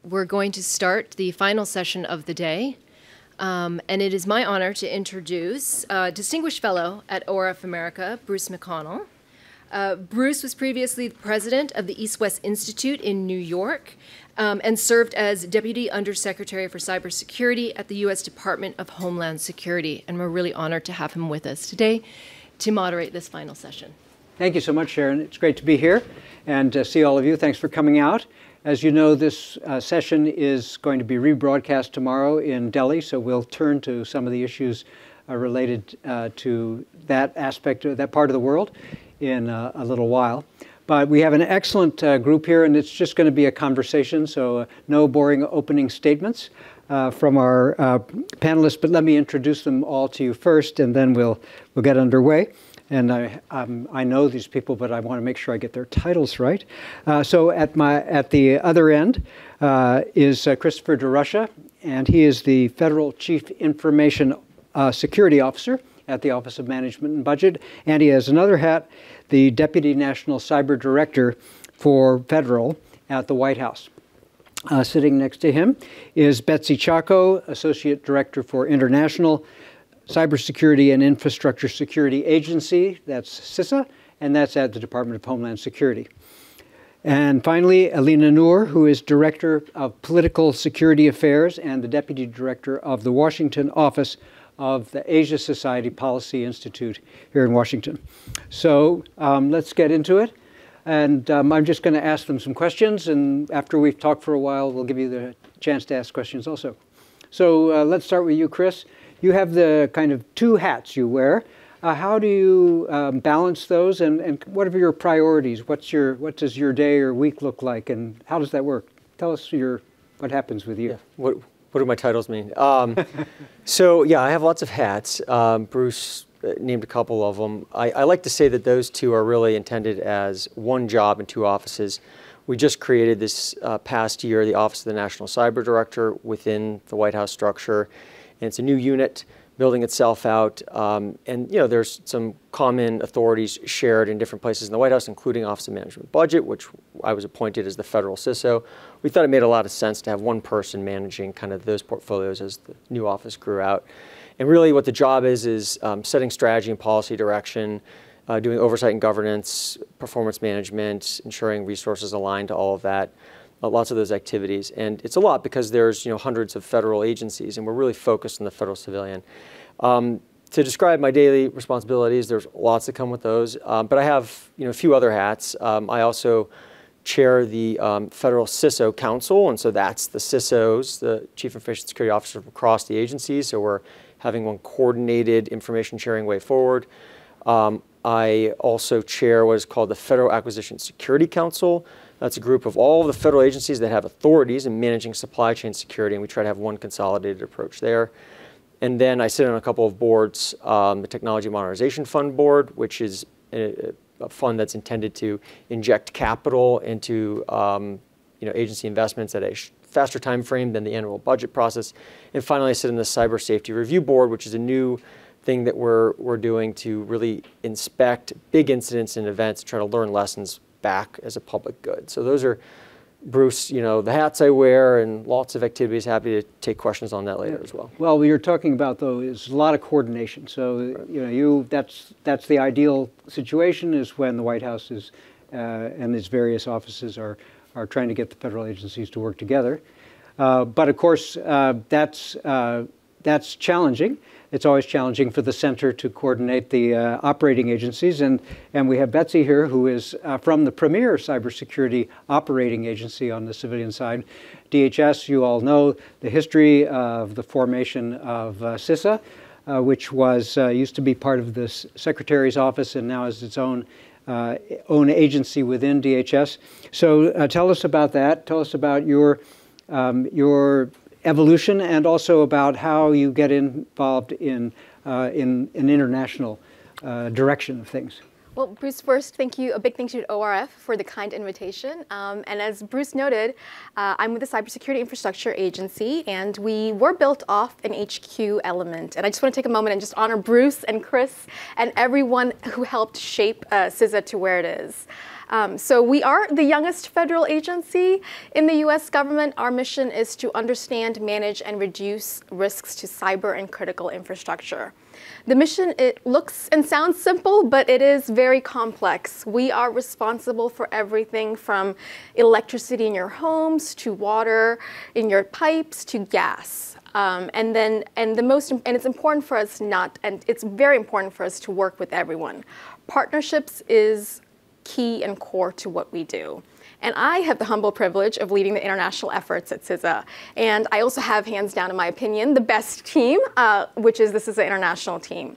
we're going to start the final session of the day. And it is my honor to introduce Distinguished Fellow at ORF America, Bruce McConnell. Bruce was previously the president of the East-West Institute in New York and served as Deputy Undersecretary for Cybersecurity at the U.S. Department of Homeland Security. And we're really honored to have him with us today to moderate this final session. Thank you so much, Sharon. It's great to be here and see all of you. Thanks for coming out. As you know, this session is going to be rebroadcast tomorrow in Delhi, so we'll turn to some of the issues related to that aspect, that part of the world in a little while. But we have an excellent group here, and it's just going to be a conversation, so no boring opening statements from our panelists. But let me introduce them all to you first, and then we'll get underway. And I know these people, but I want to make sure I get their titles right. So at the other end is Christopher DeRusha, and he is the Federal Chief Information Security Officer at the Office of Management and Budget. And he has another hat, the Deputy National Cyber Director for Federal at the White House. Sitting next to him is Betsie Chacko, Associate Director for International Cybersecurity and Infrastructure Security Agency, that's CISA, and that's at the Department of Homeland Security. And finally, Elina Noor, who is Director of Political Security Affairs and the Deputy Director of the Washington Office of the Asia Society Policy Institute here in Washington. So let's get into it. And I'm just going to ask them some questions, and after we've talked for a while, we'll give you the chance to ask questions also. So let's start with you, Chris. You have the kind of two hats you wear. How do you balance those, and what are your priorities? What does your day or week look like, and how does that work? Tell us what happens with you. Yeah. What do my titles mean? So yeah, I have lots of hats. Bruce named a couple of them. I like to say that those two are really intended as one job in two offices. We just created this past year the Office of the National Cyber Director within the White House structure. And it's a new unit building itself out. And there's some common authorities shared in different places in the White House, including Office of Management and Budget, which I was appointed as the federal CISO. We thought it made a lot of sense to have one person managing kind of those portfolios as the new office grew out. And really what the job is setting strategy and policy direction, doing oversight and governance, performance management, ensuring resources align to all of that. Lots of those activities, and it's a lot because there's hundreds of federal agencies, and we're really focused on the federal civilian. To describe my daily responsibilities, there's lots that come with those, but I have a few other hats. I also chair the Federal CISO Council, and so that's the CISOs, the Chief Information Security Officers across the agencies. So we're having one coordinated information sharing way forward. I also chair what is called the Federal Acquisition Security Council. That's a group of all of the federal agencies that have authorities in managing supply chain security, and we try to have one consolidated approach there. And then I sit on a couple of boards, the Technology Modernization Fund Board, which is a fund that's intended to inject capital into agency investments at a faster time frame than the annual budget process. And finally, I sit on the Cyber Safety Review Board, which is a new thing that we're doing to really inspect big incidents and events, try to learn lessons back as a public good. So those are, Bruce, the hats I wear and lots of activities. Happy to take questions on that later as well. Well, what you're talking about, though, is a lot of coordination. So, right. That's the ideal situation, is when the White House is and its various offices are trying to get the federal agencies to work together. But of course, that's challenging. It's always challenging for the center to coordinate the operating agencies. And we have Betsie here, who is from the premier cybersecurity operating agency on the civilian side. DHS, you all know the history of the formation of CISA, which was used to be part of the Secretary's office and now is its own agency within DHS. So tell us about that. Tell us about your evolution, and also about how you get involved in an international direction of things. Well, Bruce, first, a big thank you to ORF for the kind invitation. And as Bruce noted, I'm with the Cybersecurity Infrastructure Agency, and we were built off an HQ element. And I just want to take a moment and just honor Bruce and Chris and everyone who helped shape CISA to where it is. So we are the youngest federal agency in the U.S. government. Our mission is to understand, manage, and reduce risks to cyber and critical infrastructure. The mission, it looks and sounds simple, but it is very complex. We are responsible for everything from electricity in your homes to water in your pipes to gas. It's important for us it's very important for us to work with everyone. Partnerships is key and core to what we do. And I have the humble privilege of leading the international efforts at CISA. And I also have, hands down in my opinion, the best team, which is the CISA international team.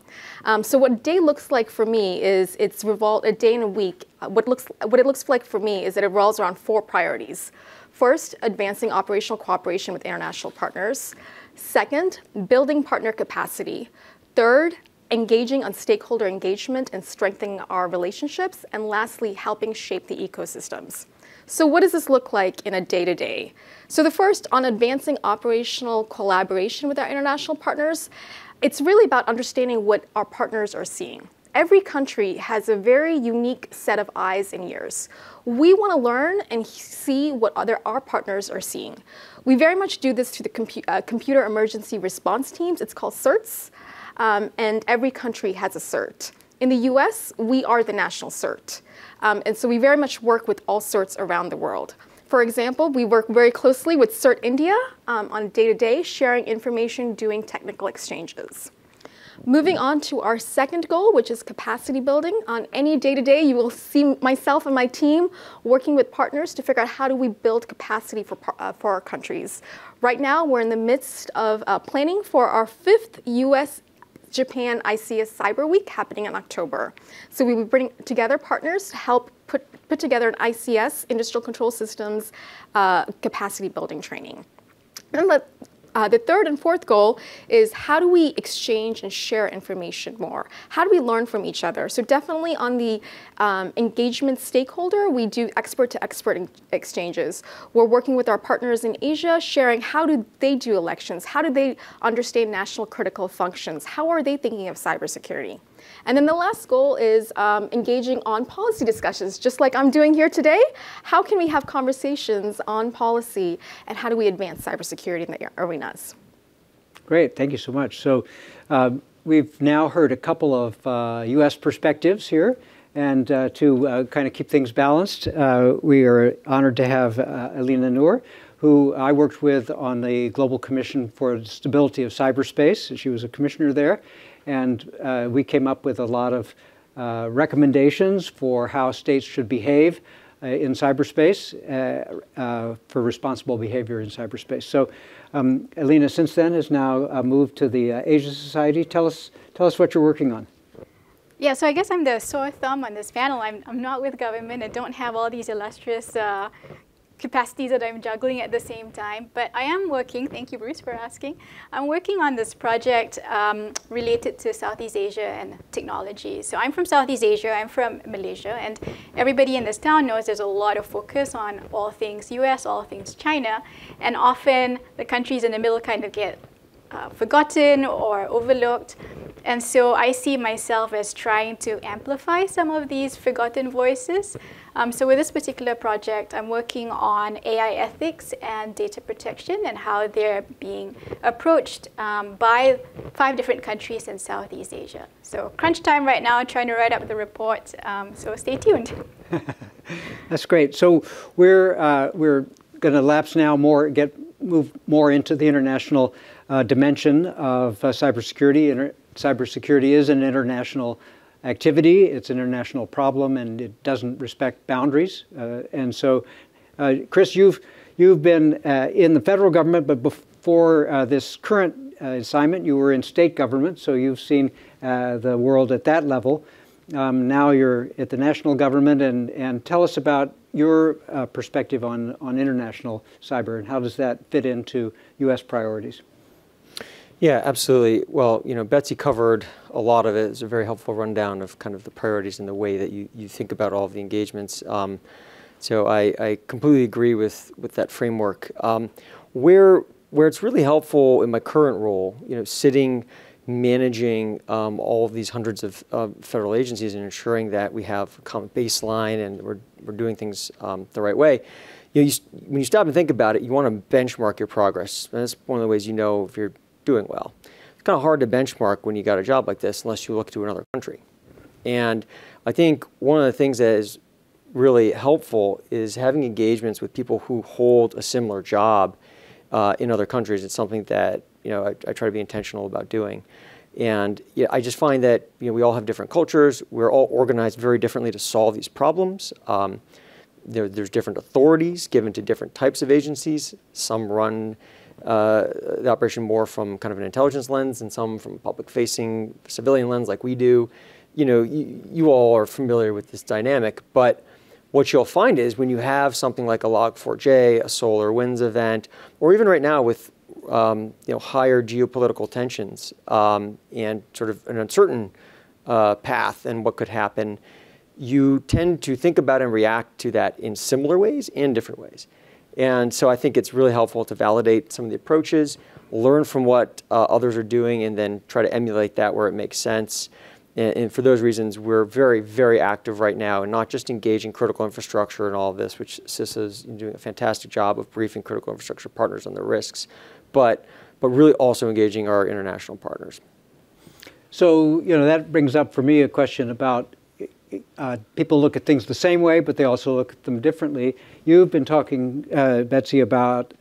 So what a day looks like for me is a day in a week. What it looks like for me is that it revolves around 4 priorities. First, advancing operational cooperation with international partners. Second, building partner capacity. Third, engaging on stakeholder engagement and strengthening our relationships. And lastly, helping shape the ecosystems. So what does this look like in a day-to-day? So the first, on advancing operational collaboration with our international partners, it's really about understanding what our partners are seeing. Every country has a very unique set of eyes and ears. We want to learn and see what our partners are seeing. We very much do this through the computer emergency response teams. It's called CERTs, and every country has a CERT. In the US, we are the national CERT. And so we very much work with all CERTs around the world. For example, we work very closely with CERT India on day-to-day, sharing information, doing technical exchanges. Moving on to our second goal, which is capacity building. On any day-to-day, you will see myself and my team working with partners to figure out how do we build capacity for our countries. Right now, we're in the midst of planning for our 5th US-Japan ICS Cyber Week happening in October. So we will bring together partners to help put together an ICS, Industrial Control Systems, capacity building training. And the third and fourth goal is how do we exchange and share information more? How do we learn from each other? So definitely on the engagement stakeholder, we do expert-to-expert exchanges. We're working with our partners in Asia, sharing how do they do elections? How do they understand national critical functions? How are they thinking of cybersecurity? And then the last goal is engaging on policy discussions, just like I'm doing here today. How can we have conversations on policy, and how do we advance cybersecurity in the arenas? Great, thank you so much. So we've now heard a couple of US perspectives here, and to kind of keep things balanced, we are honored to have Elina Noor, who I worked with on the Global Commission for the Stability of Cyberspace. She was a commissioner there. And we came up with a lot of recommendations for how states should behave in cyberspace for responsible behavior in cyberspace. So Elina, since then, has now moved to the Asia Society. Tell us what you're working on. Yeah, so I guess I'm the sore thumb on this panel. I'm not with government. I don't have all these illustrious capacities that I'm juggling at the same time, but I am working, thank you Bruce for asking, I'm working on this project related to Southeast Asia and technology. So I'm from Southeast Asia, I'm from Malaysia, and everybody in this town knows there's a lot of focus on all things US, all things China, and often the countries in the middle kind of get forgotten or overlooked. And so I see myself as trying to amplify some of these forgotten voices. So with this particular project, I'm working on AI ethics and data protection and how they're being approached by 5 different countries in Southeast Asia. So crunch time right now, trying to write up the report. So stay tuned. That's great. So we're going to lapse now move more into the international dimension of cybersecurity. Cybersecurity is an international activity. It's an international problem, and it doesn't respect boundaries. And so, Chris, you've been in the federal government, but before this current assignment, you were in state government, so you've seen the world at that level. Now you're at the national government, and tell us about your perspective on international cyber, and how does that fit into U.S. priorities? Yeah, absolutely. Well, Betsie covered a lot of it. It's a very helpful rundown of kind of the priorities and the way that you think about all of the engagements. So I completely agree with that framework. Where it's really helpful in my current role, sitting managing all of these hundreds of federal agencies and ensuring that we have a common baseline and we're doing things the right way. When you stop and think about it, you want to benchmark your progress. And that's one of the ways you know if you're doing well. It's kind of hard to benchmark when you got a job like this unless you look to another country. And I think one of the things that is really helpful is having engagements with people who hold a similar job in other countries. It's something that I try to be intentional about doing. And I just find that we all have different cultures. We're all organized very differently to solve these problems. There's different authorities given to different types of agencies. Some run the operation more from kind of an intelligence lens and some from a public-facing civilian lens like we do. You all are familiar with this dynamic, but what you'll find is when you have something like a Log4j, a solar winds event, or even right now with higher geopolitical tensions and sort of an uncertain path and what could happen, you tend to think about and react to that in similar ways and different ways. And so I think it's really helpful to validate some of the approaches, learn from what others are doing, and then try to emulate that where it makes sense. And for those reasons, we're very, very active right now, and not just engaging critical infrastructure and all of this, which CISA is doing a fantastic job of briefing critical infrastructure partners on the risks, but really also engaging our international partners. So, that brings up for me a question about people look at things the same way, but they also look at them differently. You've been talking, Betsie, about,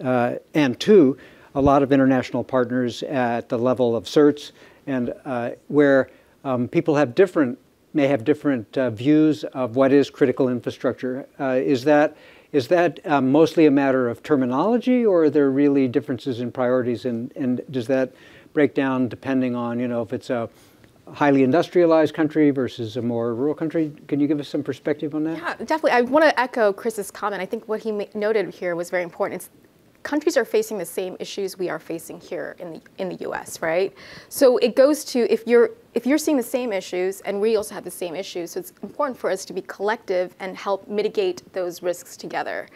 and to, a lot of international partners at the level of certs, and where people may have different views of what is critical infrastructure. Is that mostly a matter of terminology, or are there really differences in priorities? And does that break down depending on, if it's a highly industrialized country versus a more rural country? Can you give us some perspective on that? Yeah, definitely. I want to echo Chris's comment. I think what he noted here was very important. Countries are facing the same issues we are facing here in the U.S., right? So it goes to if you're seeing the same issues and we also have the same issues, so it's important for us to be collective and help mitigate those risks together.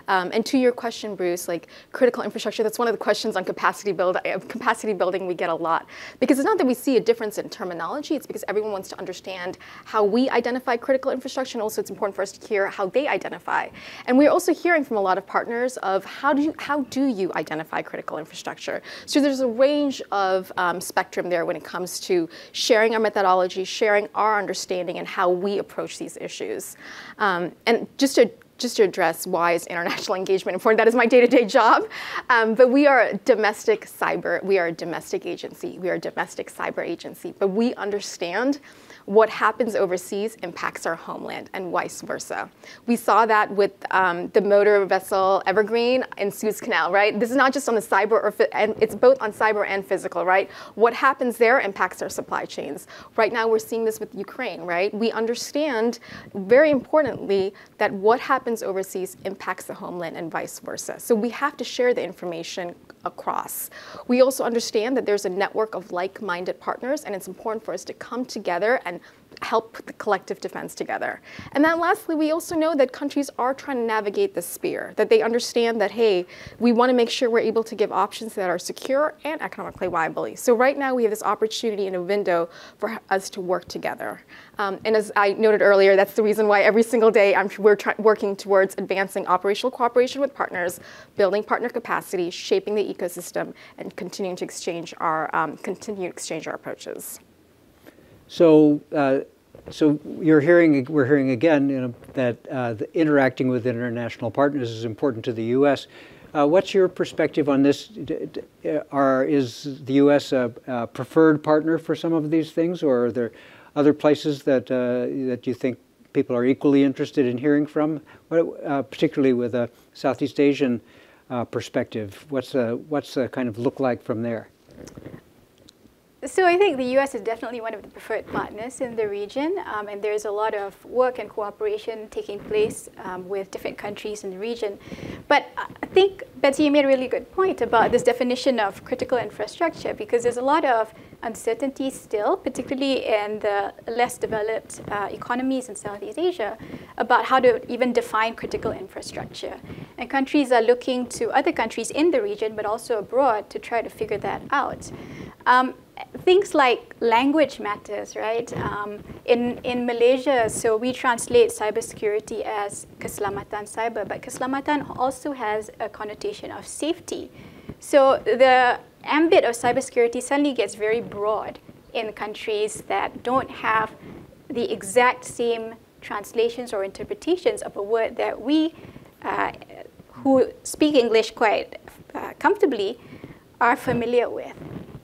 And to your question, Bruce, like critical infrastructure, that's one of the questions on capacity building we get a lot. Because it's not that we see a difference in terminology, it's because everyone wants to understand how we identify critical infrastructure, and also it's important for us to hear how they identify. And we're also hearing from a lot of partners of how do you identify critical infrastructure? So there's a range of spectrum there when it comes to sharing our methodology, sharing our understanding, and how we approach these issues. And just to address why is international engagement important, that is my day-to-day job. But we are a domestic cyber, we are a domestic agency, we are a domestic cyber agency, but we understand what happens overseas impacts our homeland and vice versa. We saw that with the motor vessel Evergreen in Suez Canal, right? This is not just on the cyber, and it's both on cyber and physical, right? What happens there impacts our supply chains. Right now we're seeing this with Ukraine, right? We understand, very importantly, that what happens overseas impacts the homeland and vice versa. So we have to share the information across. We also understand that there's a network of like-minded partners, and it's important for us to come together and help put the collective defense together. And then lastly, we also know that countries are trying to navigate the sphere, that they understand that, hey, we want to make sure we're able to give options that are secure and economically viable. So right now we have this opportunity in a window for us to work together. And as I noted earlier, that's the reason why every single day we're working towards advancing operational cooperation with partners, building partner capacity, shaping the ecosystem, and continuing to exchange our approaches. So, we're hearing again, that interacting with international partners is important to the U.S. What's your perspective on this? Is the U.S. a preferred partner for some of these things, or are there other places that you think people are equally interested in hearing from, particularly with a Southeast Asian perspective? What's the kind of look like from there? So I think the U.S. is definitely one of the preferred partners in the region, and there's a lot of work and cooperation taking place with different countries in the region. But I think, Betsie, you made a really good point about this definition of critical infrastructure, because there's a lot of uncertainty still, particularly in the less developed economies in Southeast Asia, about how to even define critical infrastructure. And countries are looking to other countries in the region, but also abroad, to try to figure that out. things like language matters, right? In Malaysia, so we translate cybersecurity as keselamatan cyber, but keselamatan also has a connotation of safety. So the ambit of cybersecurity suddenly gets very broad in countries that don't have the exact same translations or interpretations of a word that we, who speak English quite comfortably, are familiar with.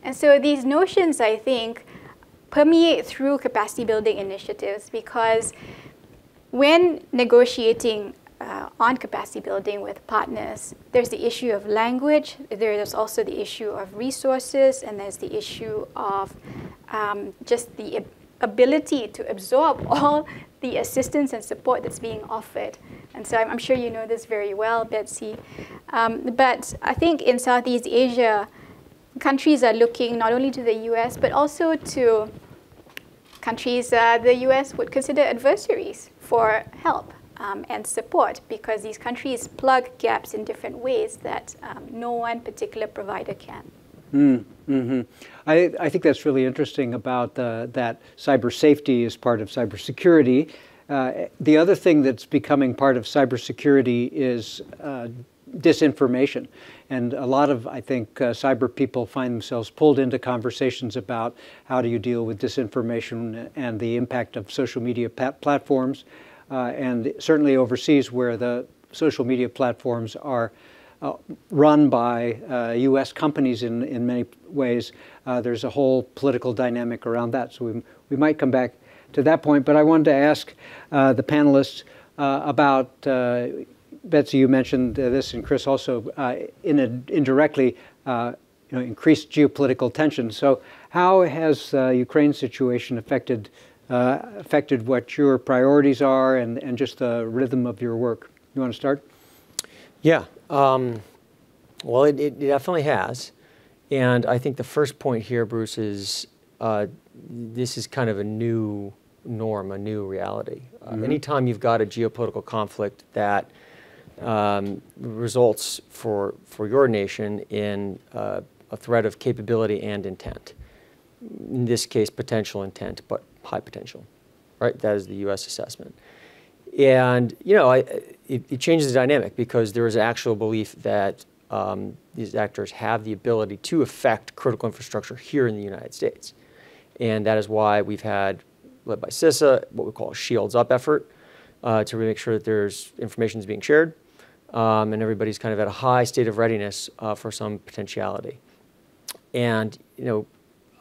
And so these notions, I think, permeate through capacity building initiatives, because when negotiating on capacity building with partners, there's the issue of language, there's also the issue of resources, and there's the issue of just the ability to absorb all the assistance and support that's being offered. And so I'm sure you know this very well, Betsie. But I think in Southeast Asia, countries are looking not only to the US, but also to countries the US would consider adversaries for help and support, because these countries plug gaps in different ways that no one particular provider can. Mm-hmm. I think that's really interesting about that cyber safety is part of cybersecurity. The other thing that's becoming part of cybersecurity is disinformation. And a lot of, I think, cyber people find themselves pulled into conversations about how do you deal with disinformation and the impact of social media platforms. And certainly overseas, where the social media platforms are run by U.S. companies in many ways, there's a whole political dynamic around that. So we might come back to that point. But I wanted to ask the panelists about, Betsie, you mentioned this, and Chris also, indirectly, increased geopolitical tension. So how has Ukraine's situation affected what your priorities are and just the rhythm of your work? You want to start? Yeah. Well, it definitely has. And I think the first point here, Bruce, is this is kind of a new norm, a new reality. Anytime you've got a geopolitical conflict that results for your nation in a threat of capability and intent, in this case, potential intent, but high potential, right? That is the U.S. assessment. And, it changes the dynamic, because there is actual belief that these actors have the ability to affect critical infrastructure here in the United States. And that is why we've had, led by CISA, what we call a shields up effort to really make sure that there's information is being shared and everybody's kind of at a high state of readiness for some potentiality. And,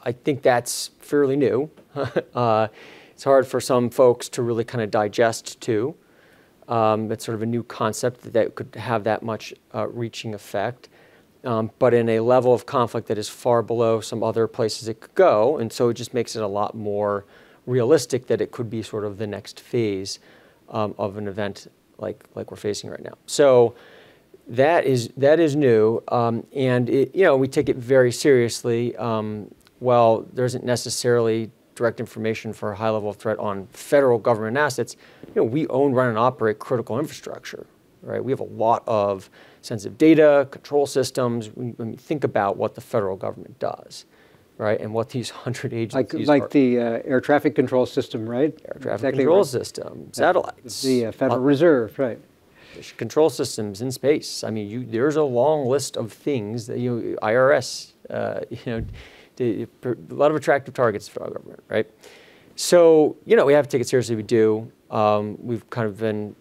I think that's fairly new. It's hard for some folks to really kind of digest too. It's sort of a new concept that could have that much reaching effect, but in a level of conflict that is far below some other places it could go. And so it just makes it a lot more realistic that it could be sort of the next phase of an event like we're facing right now. So that is new, and we take it very seriously. While there isn't necessarily direct information for a high level of threat on federal government assets, we own, run, and operate critical infrastructure, right? We have a lot of sensitive data, control systems. When you think about what the federal government does, right, and what these 100 agencies like the air traffic control system, right? Air traffic control system, satellites. The Federal Reserve, right. Control systems in space. I mean, there's a long list of things that, IRS, a lot of attractive targets for our government, right? So, we have to take it seriously. We do. We've kind of been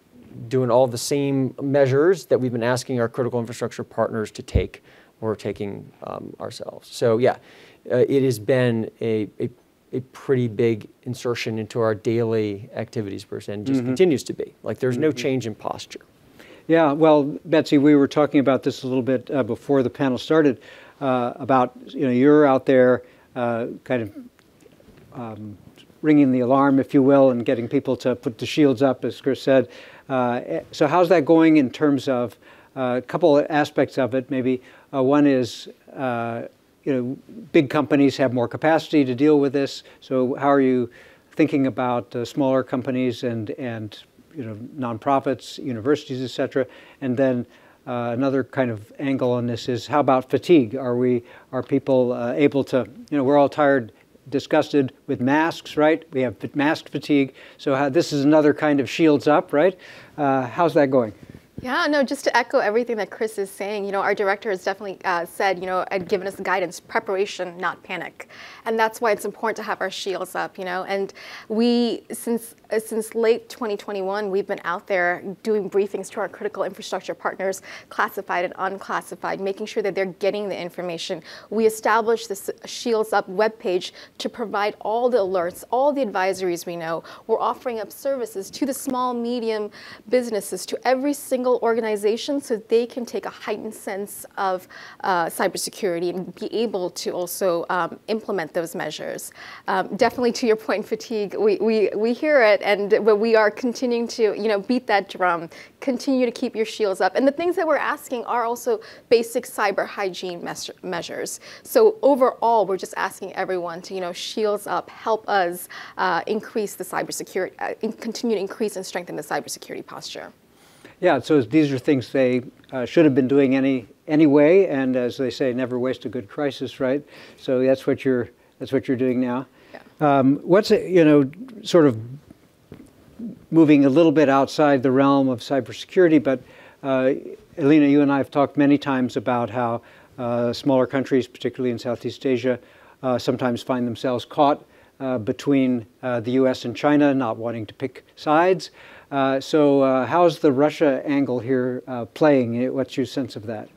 doing all the same measures that we've been asking our critical infrastructure partners to take. We're taking ourselves. So, yeah, it has been a pretty big insertion into our daily activities, Bruce, and just continues to be. Like, there's no change in posture. Yeah, well, Betsie, we were talking about this a little bit before the panel started. About, you're out there kind of ringing the alarm, if you will, and getting people to put the shields up, as Chris said. So how's that going in terms of a couple of aspects of it? Maybe one is, big companies have more capacity to deal with this. So how are you thinking about smaller companies and nonprofits, universities, et cetera? And then another kind of angle on this is, how about fatigue? Are people able to, we're all tired, disgusted with masks, right? We have mask fatigue. So this is another kind of shields up, right? How's that going? Yeah, no, just to echo everything that Chris is saying, our director has definitely said, and given us guidance, preparation, not panic. And that's why it's important to have our shields up, and we, since late 2021, we've been out there doing briefings to our critical infrastructure partners, classified and unclassified, making sure that they're getting the information. We established this Shields Up webpage to provide all the alerts, all the advisories we know. We're offering up services to the small, medium businesses, to every single organization, so they can take a heightened sense of cybersecurity and be able to also implement those measures. Definitely to your point, fatigue, we hear it, but we are continuing to beat that drum, continue to keep your shields up. And the things that we're asking are also basic cyber hygiene measures. So overall, we're just asking everyone to shields up, help us increase the cybersecurity, continue to increase and strengthen the cybersecurity posture. Yeah, so these are things they should have been doing anyway, and as they say, never waste a good crisis, right? So that's what you're doing now. Yeah. What's sort of moving a little bit outside the realm of cybersecurity, but Elina, you and I have talked many times about how smaller countries, particularly in Southeast Asia, sometimes find themselves caught between the U.S. and China, not wanting to pick sides. So how's the Russia angle here playing? What's your sense of that,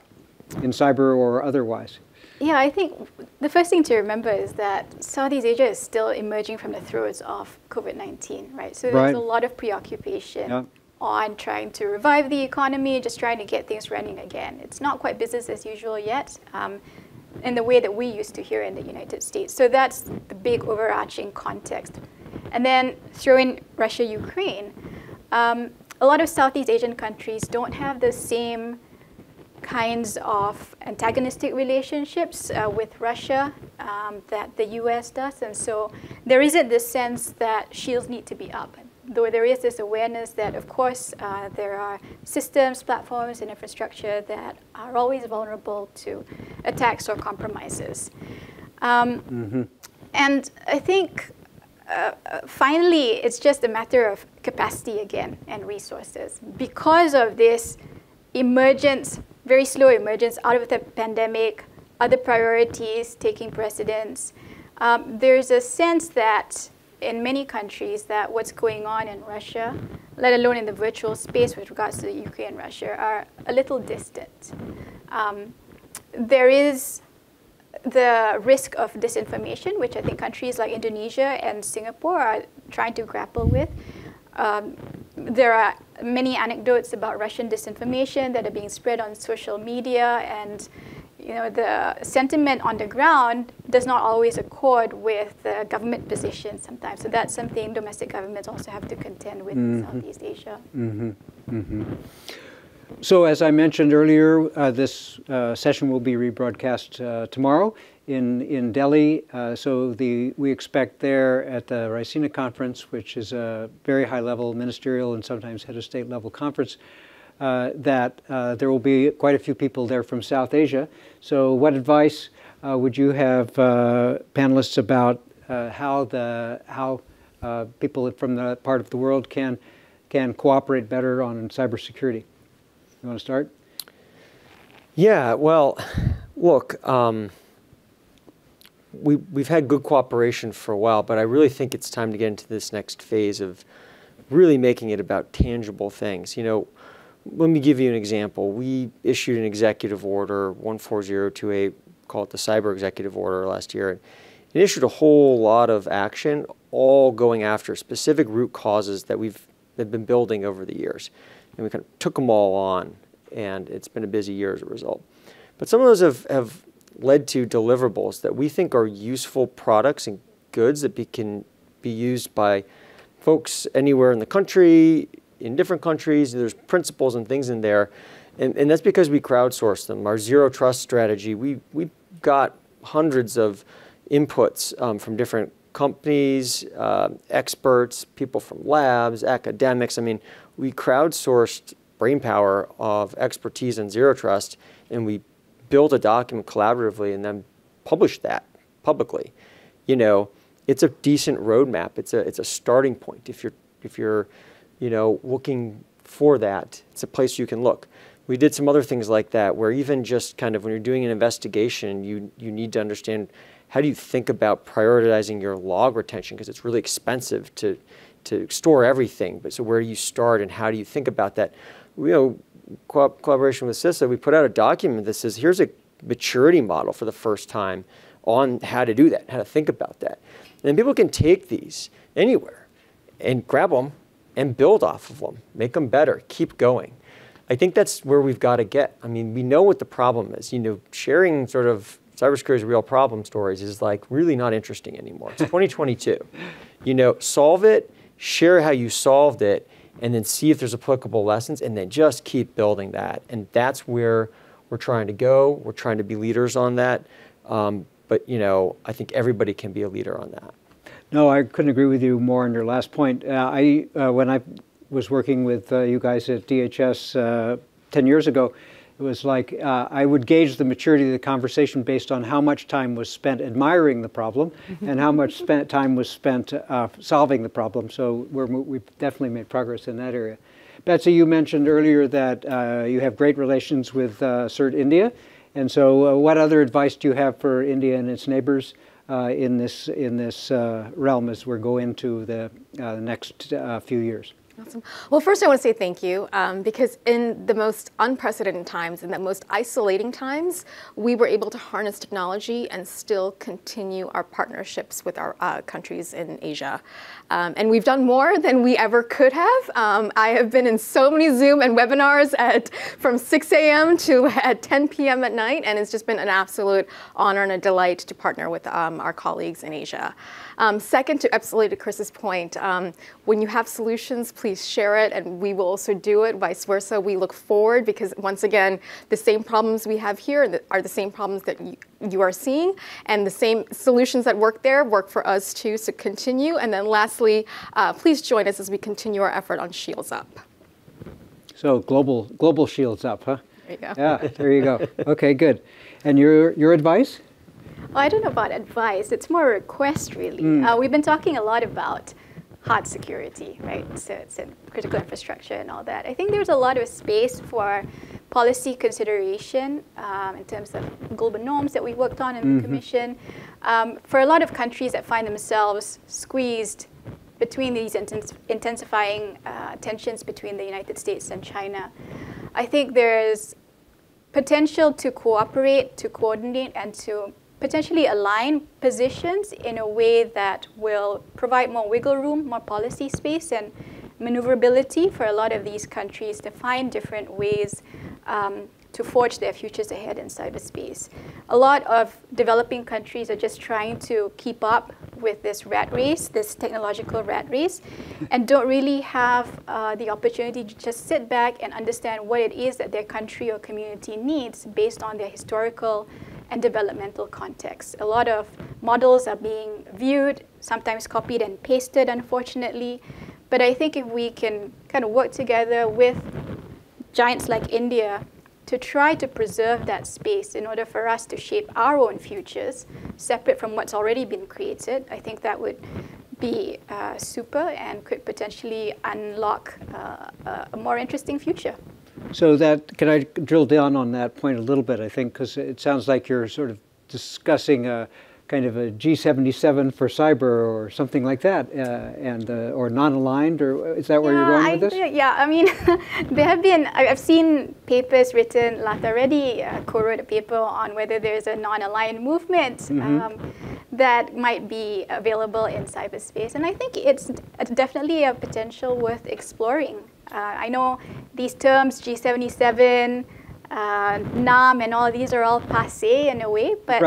in cyber or otherwise? Yeah, I think the first thing to remember is that Southeast Asia is still emerging from the throes of COVID-19, right? So there's a lot of preoccupation on trying to revive the economy, just trying to get things running again. It's not quite business as usual yet, in the way that we used to here in the United States. So that's the big overarching context. And then throw in Russia, Ukraine. A lot of Southeast Asian countries don't have the same kinds of antagonistic relationships with Russia that the US does. And so there isn't this sense that shields need to be up, though there is this awareness that, of course, there are systems, platforms, and infrastructure that are always vulnerable to attacks or compromises. And I think finally, it's just a matter of capacity again and resources. Because of this emergence, very slow emergence out of the pandemic, other priorities taking precedence, there's a sense that in many countries that what's going on in Russia, let alone in the virtual space with regards to Ukraine and Russia, are a little distant. There is the risk of disinformation, which I think countries like Indonesia and Singapore are trying to grapple with. There are many anecdotes about Russian disinformation that are being spread on social media, and the sentiment on the ground does not always accord with the government position sometimes. So that's something domestic governments also have to contend with in Southeast Asia. So as I mentioned earlier, this session will be rebroadcast tomorrow in Delhi. So we expect there at the Raisina conference, which is a very high-level ministerial and sometimes head of state level conference, that there will be quite a few people there from South Asia. So what advice would you have panelists about how people from that part of the world can cooperate better on cybersecurity? You want to start? Yeah, well, look, we've had good cooperation for a while, but I really think it's time to get into this next phase of really making it about tangible things. Let me give you an example. We issued an executive order, 14028, call it the Cyber Executive Order last year. And it issued a whole lot of action, all going after specific root causes that we've been building over the years. And we kind of took them all on, and it's been a busy year as a result. But some of those have led to deliverables that we think are useful products and goods that can be used by folks anywhere in the country, in different countries. There's principles and things in there, and that's because we crowdsourced them. Our zero trust strategy, we got hundreds of inputs from different companies, experts, people from labs, academics. I mean, we crowdsourced brainpower of expertise in zero trust, and we built a document collaboratively and then published that publicly, you know, it's a decent roadmap. It's a starting point. If you're you know, looking for that, it's a place you can look. We did some other things like that where even just kind of when you're doing an investigation, you need to understand how do you think about prioritizing your log retention, because it's really expensive to store everything. But so where do you start and how do you think about that? You know, collaboration with CISA, we put out a document that says here's a maturity model for the first time on how to do that, how to think about that. And people can take these anywhere and grab them and build off of them, make them better, keep going. I think that's where we've got to get. I mean, we know what the problem is. You know, sharing sort of cybersecurity's real problem stories is like really not interesting anymore. It's 2022. You know, solve it, share how you solved it, and then see if there's applicable lessons, and then just keep building that. And that's where we're trying to go. We're trying to be leaders on that. But, you know, I think everybody can be a leader on that. No, I couldn't agree with you more on your last point. When I was working with you guys at DHS 10 years ago, it was like I would gauge the maturity of the conversation based on how much time was spent admiring the problem and how much time was spent solving the problem. So we've definitely made progress in that area. Betsie, you mentioned earlier that you have great relations with CERT India. And so what other advice do you have for India and its neighbors in this realm as we go into the next few years? Awesome. Well, first I want to say thank you because in the most unprecedented times, in the most isolating times, we were able to harness technology and still continue our partnerships with our countries in Asia. And we've done more than we ever could have. I have been in so many Zoom and webinars from 6 a.m. to at 10 p.m. at night, and it's just been an absolute honor and a delight to partner with our colleagues in Asia. Second, absolutely to Chris's point, when you have solutions, please share it, and we will also do it. Vice versa, we look forward because, once again, the same problems we have here are the same problems that you are seeing, and the same solutions that work there work for us too, so continue. And then lastly, please join us as we continue our effort on Shields Up. So global Shields Up, huh? There you go. Yeah, there you go. Okay, good. And your advice? Well, I don't know about advice. It's more a request, really. We've been talking a lot about hard security, right? So it's in critical infrastructure and all that. I think there's a lot of space for policy consideration in terms of global norms that we worked on in the Commission. For a lot of countries that find themselves squeezed between these intensifying tensions between the United States and China, I think there's potential to cooperate, to coordinate, and to potentially align positions in a way that will provide more wiggle room, more policy space, and maneuverability for a lot of these countries to find different ways to forge their futures ahead in cyberspace. A lot of developing countries are just trying to keep up with this rat race, this technological rat race, and don't really have the opportunity to just sit back and understand what it is that their country or community needs based on their historical and developmental context. A lot of models are being viewed, sometimes copied and pasted, unfortunately. But I think if we can kind of work together with giants like India to try to preserve that space in order for us to shape our own futures, separate from what's already been created, I think that would be super and could potentially unlock a more interesting future. So can I drill down on that point a little bit, I think, because it sounds like you're sort of discussing a kind of a G77 for cyber or something like that, or non-aligned, or is that where you're going with this? Yeah, I mean, there have been, I've seen papers written, Latha Reddy co-wrote a paper on whether there's a non-aligned movement that might be available in cyberspace. And I think it's definitely a potential worth exploring. I know these terms, G77, NAM, and all these are all passé in a way, but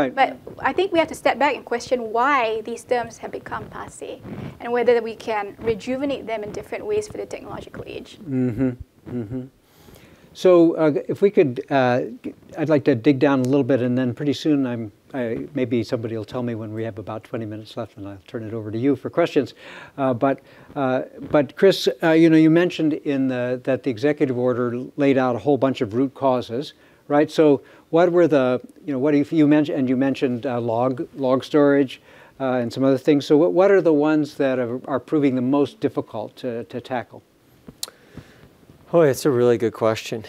I think we have to step back and question why these terms have become passé and whether we can rejuvenate them in different ways for the technological age. So if we could, I'd like to dig down a little bit, and then pretty soon I'm maybe somebody will tell me when we have about 20 minutes left, and I'll turn it over to you for questions. But Chris, you mentioned that the executive order laid out a whole bunch of root causes, right? So what were you mentioned log storage and some other things. So what are the ones that are proving the most difficult to tackle? Oh, it's a really good question.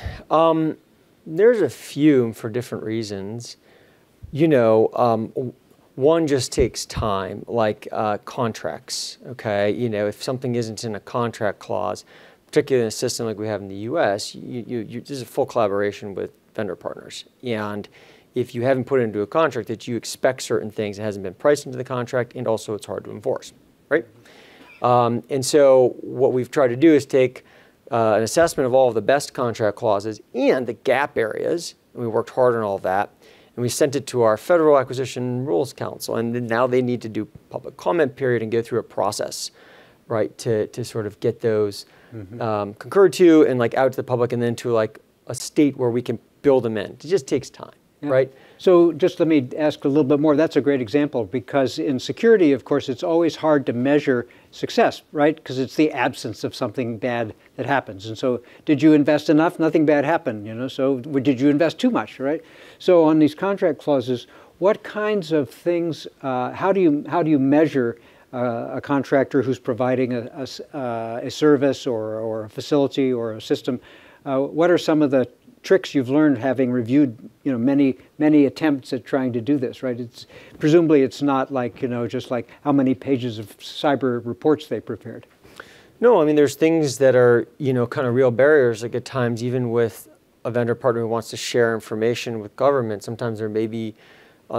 There's a few for different reasons. One just takes time, like contracts, okay? If something isn't in a contract clause, particularly in a system like we have in the US, there's a full collaboration with vendor partners. And if you haven't put it into a contract that you expect certain things, it hasn't been priced into the contract, and also it's hard to enforce, right? And so what we've tried to do is take an assessment of all of the best contract clauses and the gap areas, and we worked hard on all of that, and we sent it to our Federal Acquisition Rules Council, and then now they need to do public comment period and go through a process, right, to sort of get those concurred to and out to the public, and then to a state where we can build them in. It just takes time. Yeah. Right? So just let me ask a little bit more. That's a great example, because in security, of course, it's always hard to measure success, right? Because it's the absence of something bad that happens. And so did you invest enough? Nothing bad happened, so did you invest too much, right? So on these contract clauses, what kinds of things, how do you measure a contractor who's providing a service or a facility or a system? What are some of the tricks you've learned having reviewed many attempts at trying to do this, right? Presumably it's not just like how many pages of cyber reports they prepared. No, I mean there's things that are kind of real barriers. At times, even with a vendor partner who wants to share information with government, sometimes there may be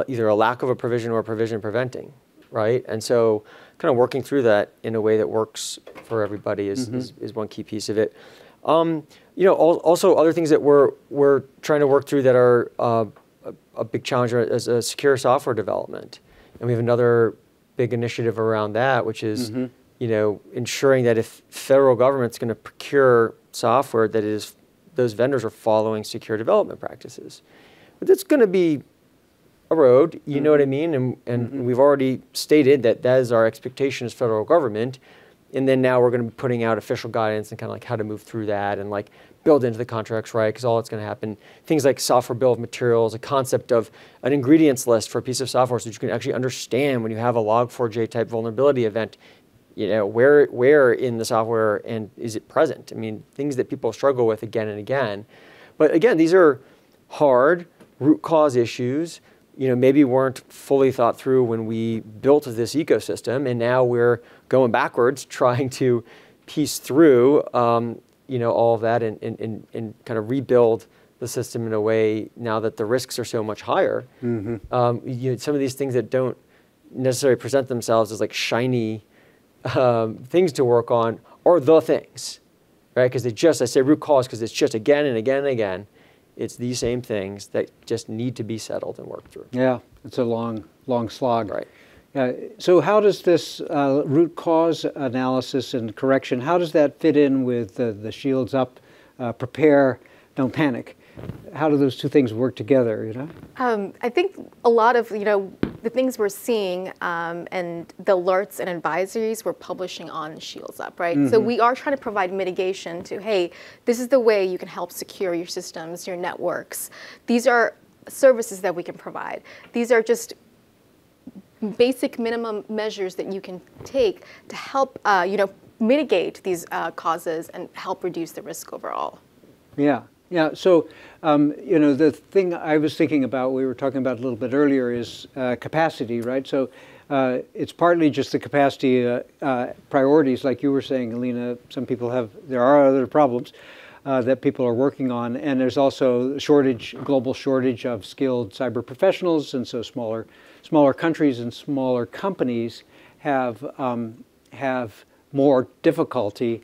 either a lack of a provision or a provision preventing, right? And so kind of working through that in a way that works for everybody is one key piece of it. Also other things that we're trying to work through that are a big challenge is a secure software development, and we have another big initiative around that, which is ensuring that if federal government's going to procure software, that those vendors are following secure development practices. But that's going to be a road, you know what I mean, and we've already stated that is our expectation as federal government. And then now we're going to be putting out official guidance and kind of how to move through that and build into the contracts, right? Because all that's going to happen, things like software bill of materials, a concept of an ingredients list for a piece of software so that you can actually understand when you have a Log4j type vulnerability event, where in the software and is it present? I mean, things that people struggle with again and again. But again, these are hard root cause issues, maybe weren't fully thought through when we built this ecosystem, and now we're going backwards, trying to piece through, all of that and kind of rebuild the system in a way now that the risks are so much higher. Some of these things that don't necessarily present themselves as shiny things to work on are the things, right? Because I say root cause because it's just again and again and again. It's these same things that just need to be settled and worked through. Yeah, it's a long slog. Right. So how does this root cause analysis and correction, how does that fit in with the shields up, prepare, don't panic? How do those two things work together, I think a lot of, the things we're seeing and the alerts and advisories we're publishing on Shields Up, right? So we are trying to provide mitigation to, hey, this is the way you can help secure your systems, your networks. These are services that we can provide. These are just basic minimum measures that you can take to help, mitigate these causes and help reduce the risk overall. Yeah. Yeah, so, the thing I was thinking about, we were talking about a little bit earlier, is capacity, right? So it's partly just the capacity priorities, like you were saying, Elina. There are other problems that people are working on, and there's also global shortage of skilled cyber professionals, and so smaller countries and smaller companies have more difficulty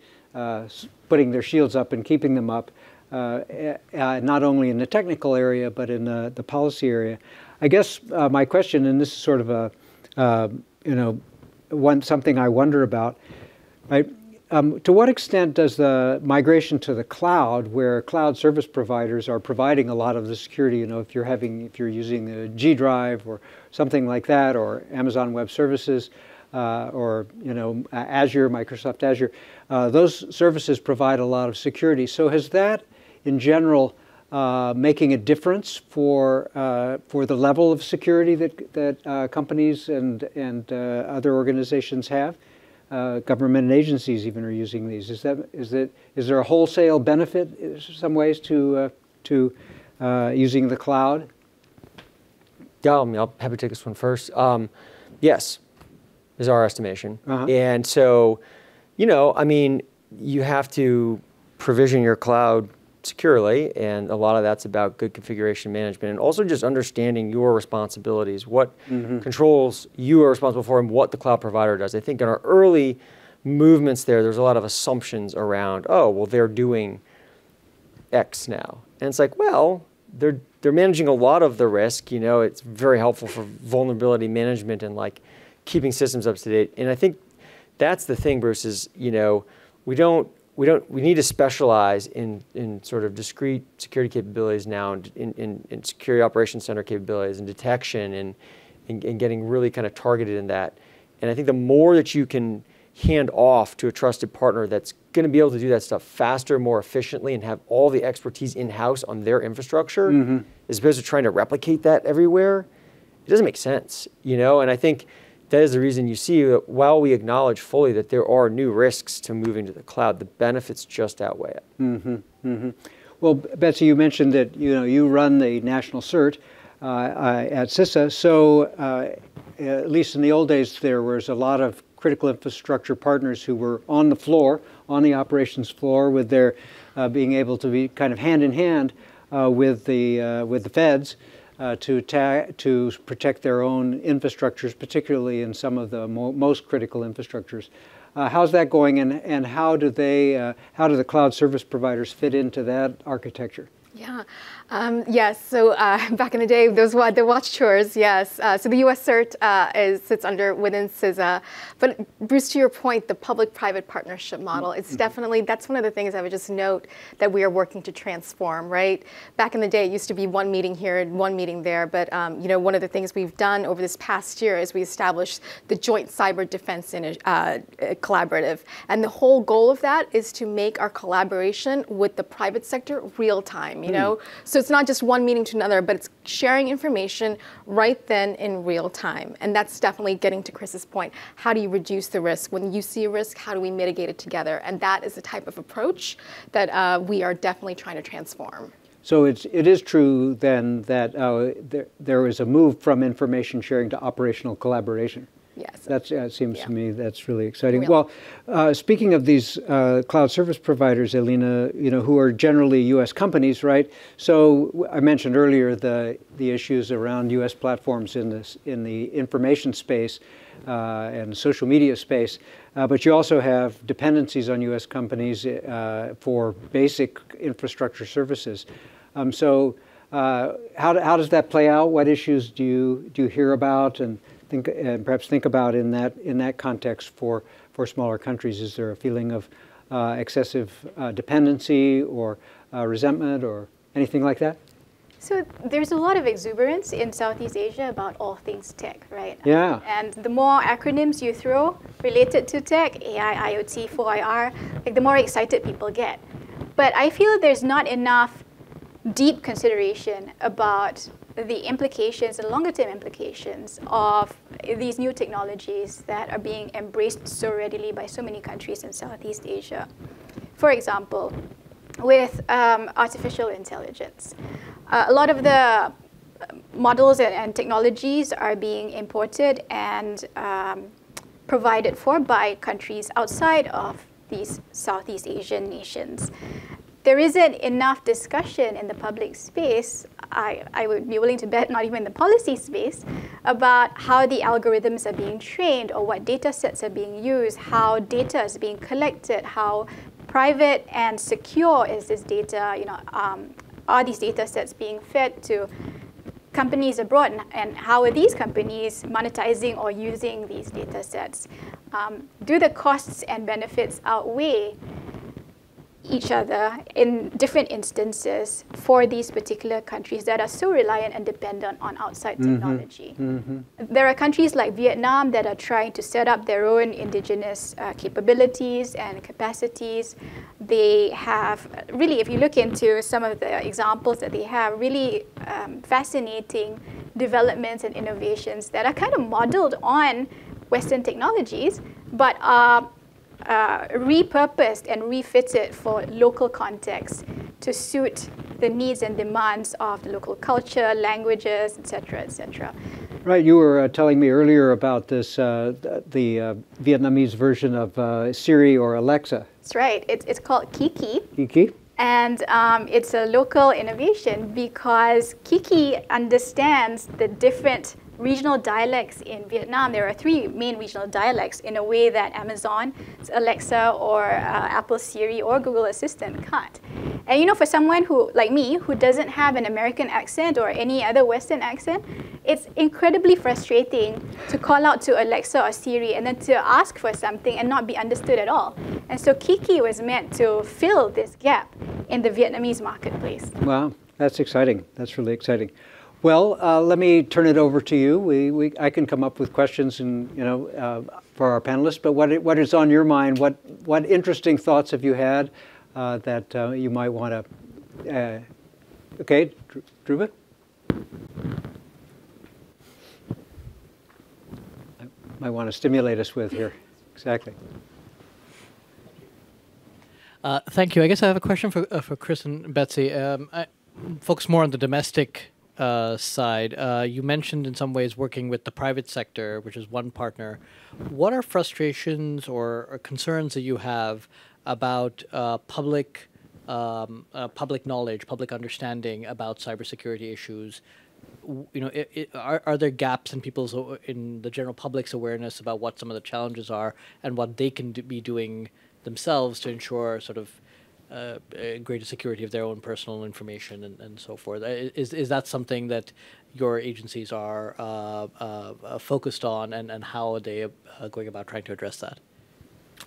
putting their shields up and keeping them up. Not only in the technical area, but in the policy area. I guess my question, and this is sort of something I wonder about, right? to what extent does the migration to the cloud, where cloud service providers are providing a lot of the security, if you're using a G Drive or something like that, or Amazon Web Services, or Azure, Microsoft Azure, those services provide a lot of security. So has that, in general, making a difference for the level of security that companies and other organizations have? Government and agencies even are using these. Is there a wholesale benefit in some ways to using the cloud? Yeah, I'll happy to take this one first. Yes, is our estimation. And so, you have to provision your cloud securely, and a lot of that's about good configuration management, and also just understanding your responsibilities, what controls you are responsible for, and what the cloud provider does. I think in our early movements there's a lot of assumptions around, oh, well, they're doing X now. And it's like, well, they're managing a lot of the risk. It's very helpful for vulnerability management and like keeping systems up to date. And I think that's the thing, Bruce, is, we need to specialize in sort of discrete security capabilities now, in security operations center capabilities and detection and getting really kind of targeted in that. And I think the more that you can hand off to a trusted partner that's going to be able to do that stuff faster, more efficiently, and have all the expertise in-house on their infrastructure, as opposed to trying to replicate that everywhere, it doesn't make sense, And I think that is the reason you see that while we acknowledge fully that there are new risks to moving to the cloud, the benefits just outweigh it. Well, Betsie, you mentioned that you run the national CERT at CISA. So at least in the old days, there was a lot of critical infrastructure partners who were on the floor, on the operations floor, with their being able to be kind of hand in hand with the feds. To protect their own infrastructures, particularly in some of the most critical infrastructures. How's that going, and how do the cloud service providers fit into that architecture? Yeah. Yes. So back in the day, those were the watch tours. Yes. So the U.S. CERT sits within CISA. But Bruce, to your point, the public-private partnership model, it's definitely, that's one of the things I would just note that we are working to transform, right? Back in the day, it used to be one meeting here and one meeting there. But one of the things we've done over this past year is we established the Joint Cyber Defense Collaborative. And the whole goal of that is to make our collaboration with the private sector real time, So it's not just one meeting to another, but it's sharing information right then in real time. And that's definitely getting to Chris's point. How do you reduce the risk? When you see a risk, how do we mitigate it together? And that is the type of approach that we are definitely trying to transform. So it is true then that there is a move from information sharing to operational collaboration. Yes. It seems to me that's really exciting. Well, speaking of these cloud service providers, Elina, who are generally U.S. companies, right? So I mentioned earlier the issues around U.S. platforms in the information space and social media space, but you also have dependencies on U.S. companies for basic infrastructure services. So how does that play out? What issues do you hear about and perhaps think about in that context for smaller countries? Is there a feeling of excessive dependency or resentment or anything like that? So there's a lot of exuberance in Southeast Asia about all things tech, right? Yeah. And the more acronyms you throw related to tech, AI, IoT, 4IR, the more excited people get. But I feel there's not enough deep consideration about the implications and longer-term implications of these new technologies that are being embraced so readily by so many countries in Southeast Asia. For example, with artificial intelligence, a lot of the models and technologies are being imported and provided for by countries outside of these Southeast Asian nations. There isn't enough discussion in the public space, I would be willing to bet not even in the policy space, about how the algorithms are being trained or what data sets are being used, how data is being collected, how private and secure is this data, are these data sets being fed to companies abroad, and how are these companies monetizing or using these data sets? do the costs and benefits outweigh each other in different instances for these particular countries that are so reliant and dependent on outside technology. There are countries like Vietnam that are trying to set up their own indigenous capabilities and capacities. They have really, if you look into some of the examples that they have, really fascinating developments and innovations that are kind of modeled on Western technologies, but are repurposed and refitted for local context to suit the needs and demands of the local culture, languages, etc., etc. Right, you were telling me earlier about this, the Vietnamese version of Siri or Alexa. That's right. It's called Kiki. Kiki. And it's a local innovation because Kiki understands the different regional dialects in Vietnam. There are 3 main regional dialects in a way that Amazon, Alexa, or Apple Siri, or Google Assistant can't. And you know, for someone who, like me, who doesn't have an American accent or any other Western accent, it's incredibly frustrating to call out to Alexa or Siri and then to ask for something and not be understood at all. And so Kiki was meant to fill this gap in the Vietnamese marketplace. Wow, that's exciting. That's really exciting. Well, let me turn it over to you. I can come up with questions, and for our panelists. But what is on your mind? What interesting thoughts have you had that you might want to? Okay, Dhruva. I might want to stimulate us with here. Exactly. Thank you. I guess I have a question for Chris and Betsie. I focus more on the domestic side. You mentioned in some ways working with the private sector, which is one partner. What are frustrations or concerns that you have about public knowledge, public understanding about cybersecurity issues? Are there gaps in the general public's awareness about what some of the challenges are and what they can be doing themselves to ensure sort of greater security of their own personal information and so forth? Is that something that your agencies are focused on, and how are they going about trying to address that?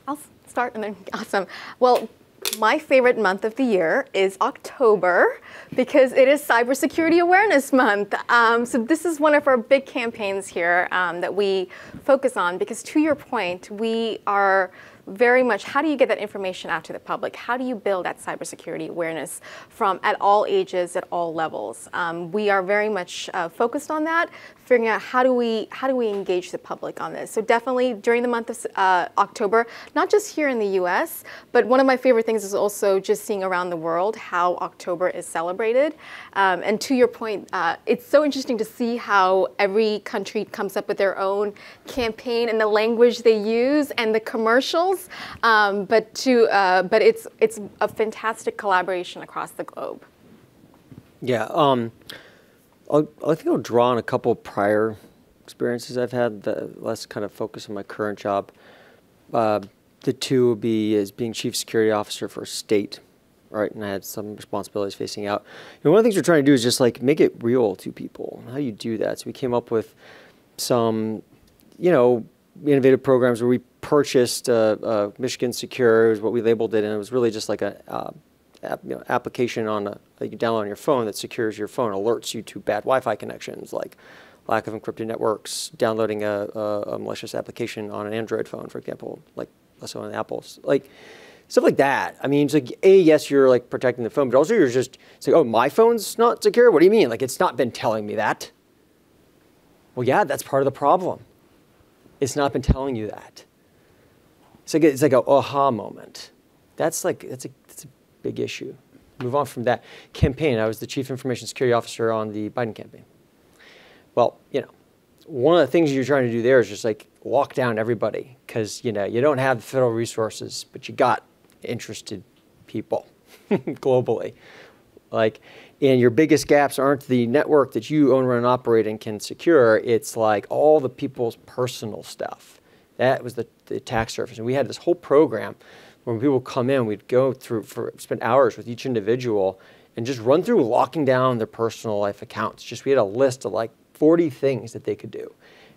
I'll start and then, awesome. Well, my favorite month of the year is October because it is Cybersecurity Awareness Month. So this is one of our big campaigns here that we focus on because, to your point, we are very much, how do you get that information out to the public? How do you build that cybersecurity awareness from at all ages, at all levels? We are very much focused on that, figuring out how do we engage the public on this. So definitely during the month of October, not just here in the US, but one of my favorite things is also just seeing around the world how October is celebrated. And to your point, it's so interesting to see how every country comes up with their own campaign and the language they use and the commercials. But it's a fantastic collaboration across the globe. Yeah, I think I'll draw on a couple prior experiences I've had that less kind of focus on my current job. The two would be as being chief security officer for a state, right? And I had some responsibilities facing out. One of the things we're trying to do is just like make it real to people. How do you do that? So we came up with some, innovative programs where we purchased Michigan Secure, is what we labeled it, and it was really just like a application that you download on your phone that secures your phone, alerts you to bad Wi-Fi connections, like lack of encrypted networks, downloading a malicious application on an Android phone, for example, like less on Apple's, like stuff like that. I mean, it's like, yes, you're like protecting the phone, but also you're just saying, oh, my phone's not secure? What do you mean? Like, it's not been telling me that. Well, yeah, that's part of the problem. It's not been telling you that. It's like a aha moment. That's a big issue. Move on from that campaign. I was the chief information security officer on the Biden campaign. Well, one of the things you're trying to do there is just like lock down everybody because you don't have the federal resources, but you got interested people globally. Like, and your biggest gaps aren't the network that you own, run, and operate and can secure. It's like all the people's personal stuff. That was the attack surface. And we had this whole program where when people come in, we'd go through, spend hours with each individual and just run through locking down their personal life accounts. We had a list of like 40 things that they could do.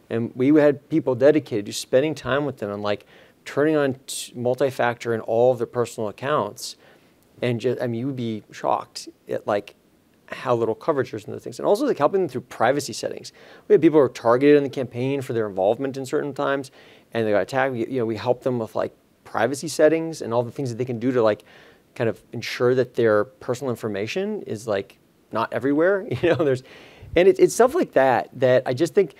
And we had people dedicated to spending time with them and like turning on multi-factor in all of their personal accounts. And just, I mean, you would be shocked at like how little coverage there's in those things. And also like helping them through privacy settings. We had people who were targeted in the campaign for their involvement in certain times and they got attacked. We helped them with like privacy settings and all the things that they can do to like kind of ensure that their personal information is like not everywhere. And it's stuff like that I just think,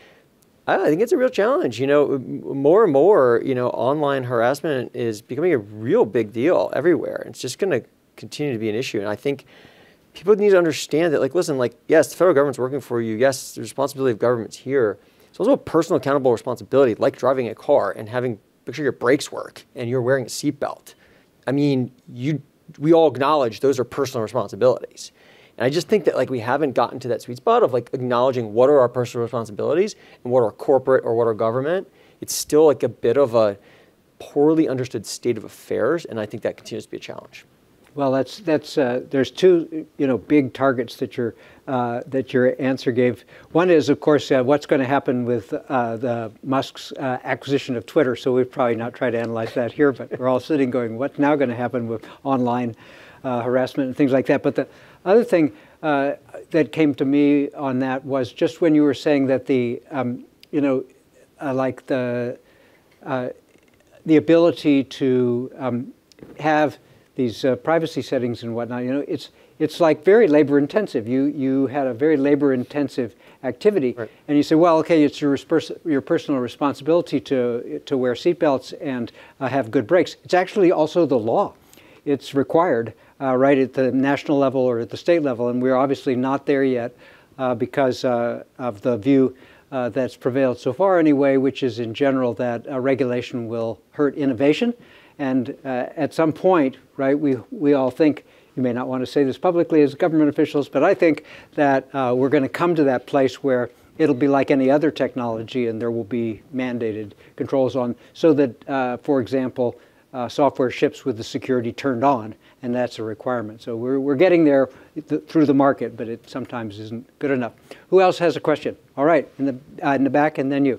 I think it's a real challenge. More and more, online harassment is becoming a real big deal everywhere. It's just going to continue to be an issue. And I think people need to understand that, like, listen, like, yes, the federal government's working for you. Yes, the responsibility of government's here. It's also a personal accountable responsibility, like driving a car and make sure your brakes work and you're wearing a seatbelt. I mean, we all acknowledge those are personal responsibilities. And I just think that like we haven't gotten to that sweet spot of like acknowledging what are our personal responsibilities and what are corporate or what are government. It's still like a bit of a poorly understood state of affairs, and I think that continues to be a challenge. Well, there's two big targets that your answer gave. One is, of course, what's going to happen with the Musk's acquisition of Twitter. So we've probably not tried to analyze that here, but we're all sitting going, what's now going to happen with online harassment and things like that. But the other thing that came to me on that was just when you were saying that the ability to have these privacy settings and whatnot, it's like very labor intensive. You had a very labor intensive activity, right. And you say, well, okay, it's your personal responsibility to wear seatbelts and have good brakes. It's actually also the law. It's required right at the national level or at the state level, and we're obviously not there yet because of the view that's prevailed so far anyway, which is in general that regulation will hurt innovation. And at some point, right, we all think, you may not want to say this publicly as government officials, but I think that we're going to come to that place where it'll be like any other technology and there will be mandated controls on, so that, for example, software ships with the security turned on, and that's a requirement. So we're getting there through the market, but it sometimes isn't good enough. Who else has a question? All right, in the back, and then you.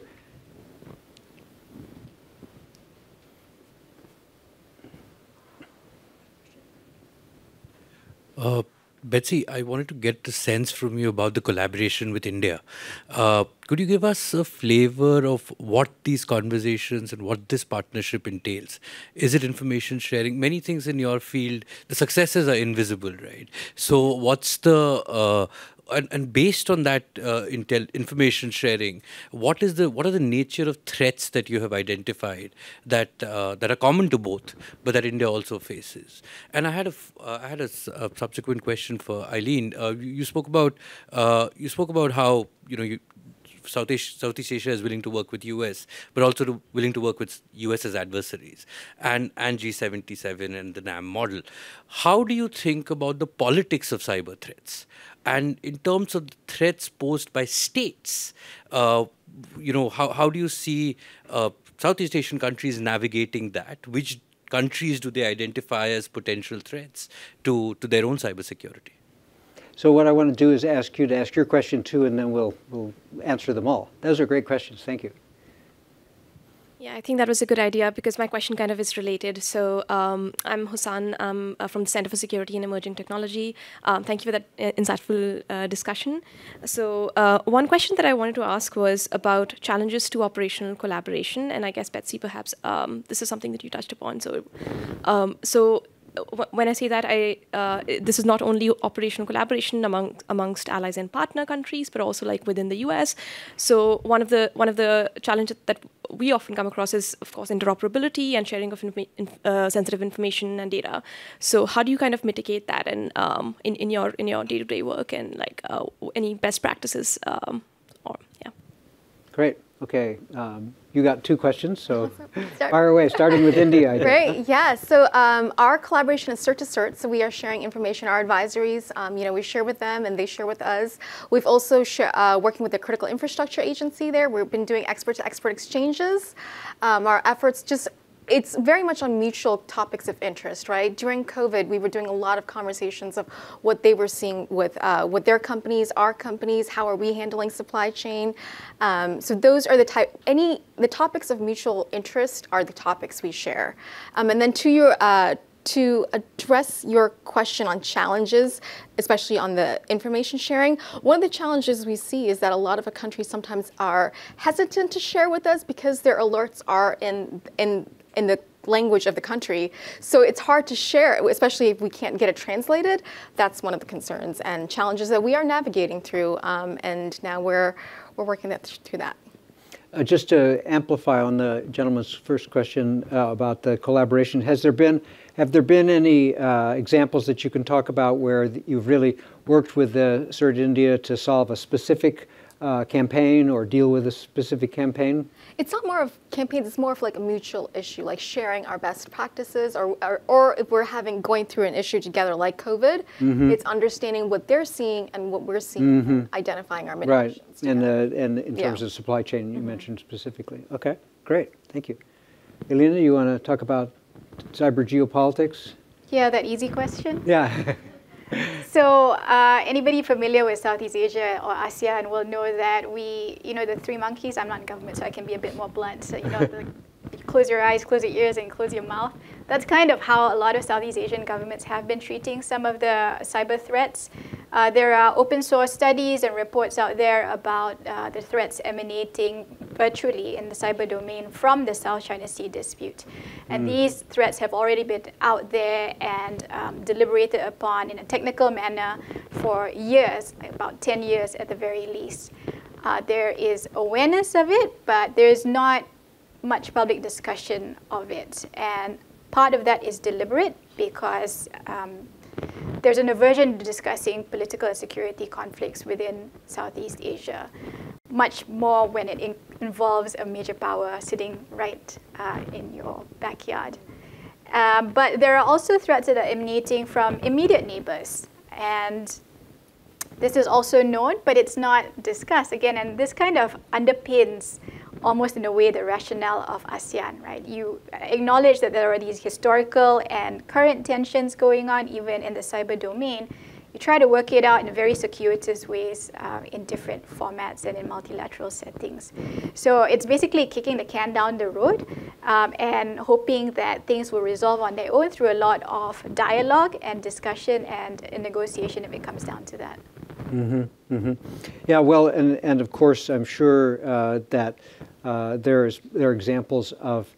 Betsie, I wanted to get the sense from you about the collaboration with India. Could you give us a flavor of what these conversations and what this partnership entails? Is it information sharing? Many things in your field, the successes are invisible, right? So what's the... And based on that information sharing, what are the nature of threats that you have identified that are common to both, but that India also faces? And I had a subsequent question for Eileen. You spoke about how Southeast Asia is willing to work with US, but also willing to work with US as adversaries, and G77 and the NAM model. How do you think about the politics of cyber threats? And in terms of the threats posed by states, how do you see Southeast Asian countries navigating that? Which countries do they identify as potential threats to their own cybersecurity? So what I want to do is ask you to ask your question too, and then we'll answer them all. Those are great questions. Thank you. Yeah, I think that was a good idea because my question kind of is related. So I'm Hussan. I'm from the Center for Security and Emerging Technology. Thank you for that insightful discussion. So one question that I wanted to ask was about challenges to operational collaboration. And I guess, Betsie, perhaps this is something that you touched upon. So when I say that, this is not only operational collaboration amongst allies and partner countries, but also like within the US. So one of the challenges that we often come across is, of course, interoperability and sharing of sensitive information and data. So how do you kind of mitigate that in your day-to-day work, and like any best practices? Great. Okay. You got two questions, so fire away, starting with India. Great, yeah. So our collaboration is cert to cert, so we are sharing information. Our advisories, we share with them and they share with us. We've also working with the Critical Infrastructure Agency there. We've been doing expert-to-expert exchanges. Our efforts just it's very much on mutual topics of interest, right? During COVID, we were doing a lot of conversations of what they were seeing with their companies, our companies, how are we handling supply chain. So those are the topics of mutual interest are the topics we share. And then to address your question on challenges, especially on the information sharing, one of the challenges we see is that a lot of countries sometimes are hesitant to share with us because their alerts are in the language of the country. So it's hard to share, especially if we can't get it translated. That's one of the concerns and challenges that we are navigating through, and now we're working through that. Just to amplify on the gentleman's first question about the collaboration, have there been any examples that you can talk about where you've really worked with the CERT India to solve a specific campaign or deal with a specific campaign? It's not more of campaigns, it's more of like a mutual issue, like sharing our best practices, or if we're going through an issue together like COVID, it's understanding what they're seeing and what we're seeing, and identifying our mitigations. Right, and in terms of supply chain, you mentioned specifically. Okay, great, thank you. Elina, you want to talk about cyber geopolitics? Yeah, that easy question. Yeah. So anybody familiar with Southeast Asia or ASEAN will know that the three monkeys, I'm not in government, so I can be a bit more blunt. So, you close your eyes, close your ears, and close your mouth. That's kind of how a lot of Southeast Asian governments have been treating some of the cyber threats. There are open source studies and reports out there about the threats emanating virtually in the cyber domain from the South China Sea dispute. And these threats have already been out there and deliberated upon in a technical manner for years, about 10 years at the very least. There is awareness of it, but there's not much public discussion of it. And part of that is deliberate because there's an aversion to discussing political and security conflicts within Southeast Asia, much more when it involves a major power sitting right in your backyard. But there are also threats that are emanating from immediate neighbors. And this is also known, but it's not discussed. Again, and this kind of underpins almost in a way the rationale of ASEAN, right? You acknowledge that there are these historical and current tensions going on even in the cyber domain. You try to work it out in very circuitous ways in different formats and in multilateral settings. So it's basically kicking the can down the road and hoping that things will resolve on their own through a lot of dialogue and discussion and negotiation if it comes down to that. Yeah, well, and of course, I'm sure that there are examples of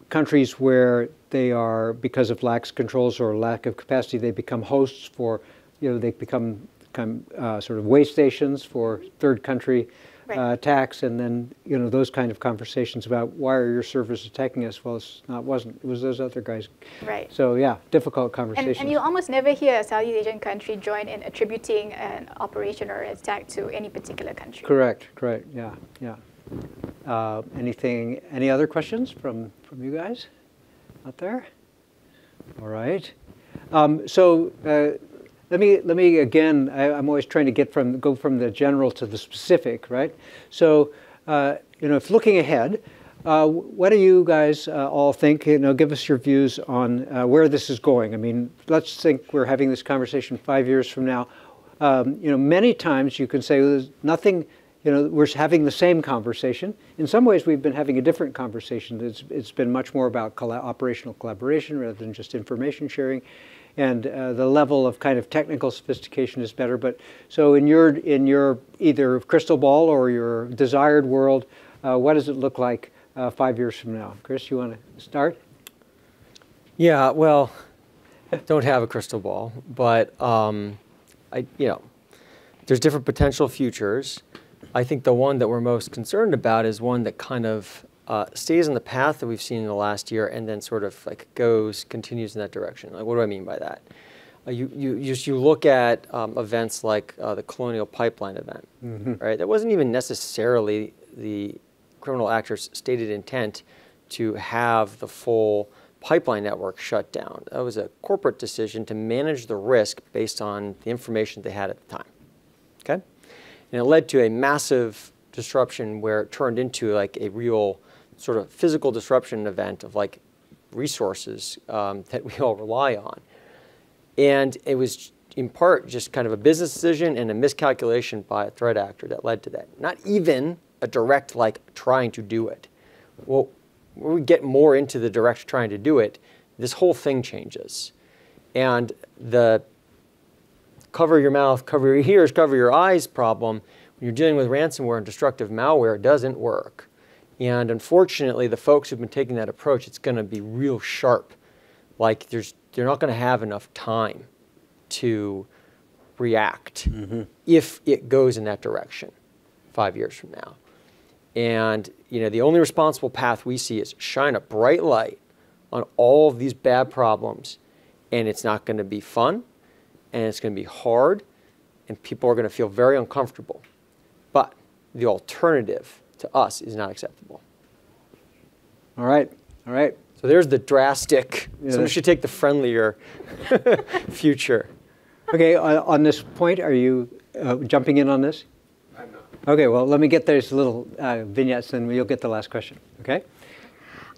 countries where they are, because of lax controls or lack of capacity, they become hosts for, they become sort of way stations for third country attacks, and then those kind of conversations about why are your servers attacking us? Well, it was those other guys. Right. So yeah, difficult conversations. And you almost never hear a Southeast Asian country join in attributing an operation or an attack to any particular country. Correct. Yeah. Any other questions from you guys out there? All right. So let me again. I'm always trying to go from the general to the specific, right? So if looking ahead, what do you guys all think? Give us your views on where this is going. I mean, let's think we're having this conversation 5 years from now. Many times you can say there's nothing. We're having the same conversation. In some ways, we've been having a different conversation. It's been much more about operational collaboration rather than just information sharing, and the level of kind of technical sophistication is better. But so in your either crystal ball or your desired world, what does it look like 5 years from now? Chris, you want to start? Yeah, well, don't have a crystal ball, but there's different potential futures. I think the one that we're most concerned about is one that kind of stays on the path that we've seen in the last year and then sort of like continues in that direction. Like, what do I mean by that? You look at events like the Colonial Pipeline event, right? That wasn't even necessarily the criminal actors' stated intent to have the full pipeline network shut down. That was a corporate decision to manage the risk based on the information they had at the time, okay? And it led to a massive disruption where it turned into like a real sort of physical disruption event of like resources that we all rely on. And it was in part just kind of a business decision and a miscalculation by a threat actor that led to that. Not even a direct like trying to do it. Well, when we get more into the direct trying to do it, this whole thing changes. And the cover your mouth, cover your ears, cover your eyes problem, when you're dealing with ransomware and destructive malware, doesn't work. And unfortunately, the folks who've been taking that approach, it's going to be real sharp. Like they're not going to have enough time to react if it goes in that direction 5 years from now. And the only responsible path we see is shine a bright light on all of these bad problems, and it's not going to be fun, and it's going to be hard, and people are going to feel very uncomfortable. But the alternative to us is not acceptable. All right. All right. So there's the drastic. Someone should take the friendlier future. Okay, on this point, are you jumping in on this? I'm not. Okay, well, let me get those little vignettes, and you'll get the last question, okay?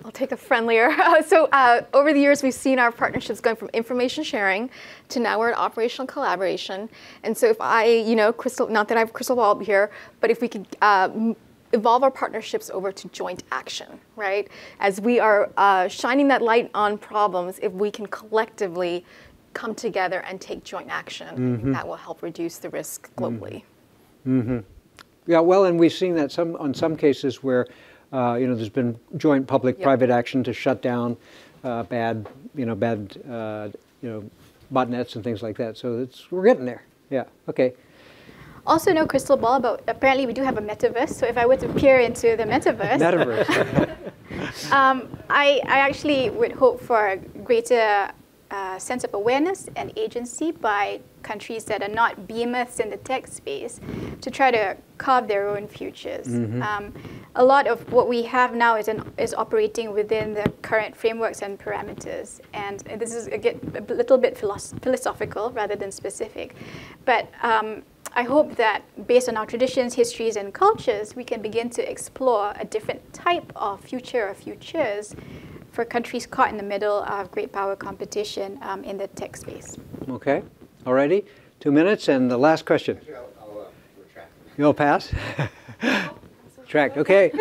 I'll take a friendlier. So over the years, we've seen our partnerships going from information sharing to now we're in operational collaboration. And so if I, not that I have a crystal ball here, but if we could evolve our partnerships over to joint action, right? As we are shining that light on problems, if we can collectively come together and take joint action, I think that will help reduce the risk globally. Yeah, well, and we've seen that on some cases where there's been joint public-private action to shut down bad botnets and things like that. So we're getting there. Yeah. Okay. Also, no crystal ball, but apparently we do have a metaverse. So if I were to peer into the metaverse, I actually would hope for a greater sense of awareness and agency by countries that are not behemoths in the tech space to try to carve their own futures. A lot of what we have now is operating within the current frameworks and parameters. And this is a little bit philosophical rather than specific. But I hope that based on our traditions, histories, and cultures, we can begin to explore a different type of future or futures for countries caught in the middle of great power competition in the tech space. Okay. All righty. 2 minutes, and the last question. I'll retract. You'll pass? Retract. Okay.